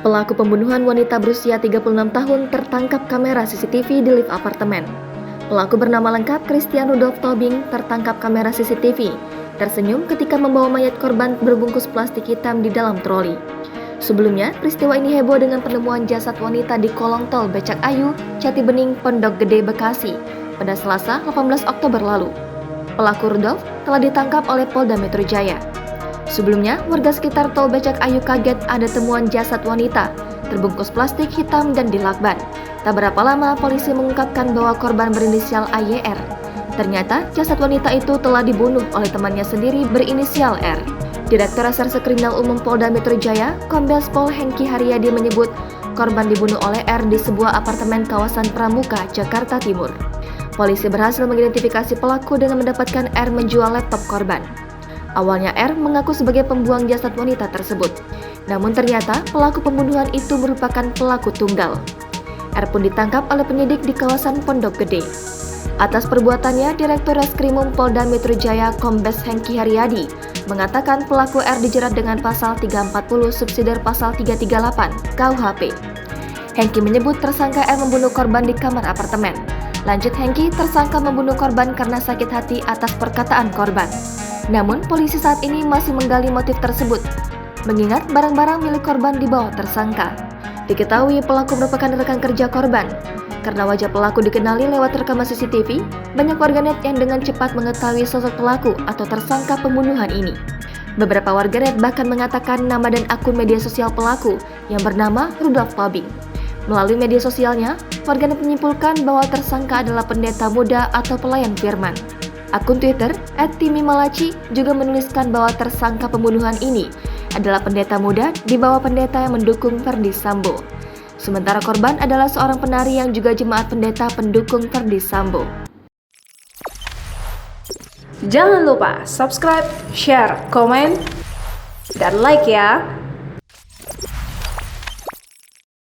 Pelaku pembunuhan wanita berusia 36 tahun tertangkap kamera CCTV di lift apartemen. Pelaku bernama lengkap Christian Rudolf Tobing tertangkap kamera CCTV, tersenyum ketika membawa mayat korban berbungkus plastik hitam di dalam troli. Sebelumnya, peristiwa ini heboh dengan penemuan jasad wanita di kolong tol Becak Ayu, Jatibening, Pondok Gede, Bekasi pada Selasa 18 Oktober lalu. Pelaku Rudolf telah ditangkap oleh Polda Metro Jaya. Sebelumnya, warga sekitar tol Becak Ayu kaget ada temuan jasad wanita terbungkus plastik hitam dan dilakban. Tak berapa lama, polisi mengungkapkan bahwa korban berinisial AYR. Ternyata, jasad wanita itu telah dibunuh oleh temannya sendiri berinisial R. Direktur Reserse Kriminal Umum Polda Metro Jaya, Kombes Pol Hengki Haryadi menyebut korban dibunuh oleh R di sebuah apartemen kawasan Pramuka, Jakarta Timur. Polisi berhasil mengidentifikasi pelaku dengan mendapatkan R menjual laptop korban. Awalnya R mengaku sebagai pembuang jasad wanita tersebut. Namun ternyata pelaku pembunuhan itu merupakan pelaku tunggal. R pun ditangkap oleh penyidik di kawasan Pondok Gede. Atas perbuatannya, Direktur Reskrimum Polda Metro Jaya Kombes Hengki Haryadi mengatakan pelaku R dijerat dengan pasal 340 subsidiar pasal 338 KUHP. Hengki menyebut tersangka R membunuh korban di kamar apartemen. Lanjut Hengki, tersangka membunuh korban karena sakit hati atas perkataan korban. Namun, polisi saat ini masih menggali motif tersebut, mengingat barang-barang milik korban dibawa tersangka. Diketahui pelaku merupakan rekan kerja korban. Karena wajah pelaku dikenali lewat rekaman CCTV, banyak warganet yang dengan cepat mengetahui sosok pelaku atau tersangka pembunuhan ini. Beberapa warganet bahkan mengatakan nama dan akun media sosial pelaku yang bernama Rudolf Tobing. Melalui media sosialnya, warganet menyimpulkan bahwa tersangka adalah pendeta muda atau pelayan firman. Akun Twitter @timimalaci juga menuliskan bahwa tersangka pembunuhan ini adalah pendeta muda di bawah pendeta yang mendukung Ferdy Sambo. Sementara korban adalah seorang penari yang juga jemaat pendeta pendukung Ferdy Sambo. Jangan lupa subscribe, share, komen, dan like ya!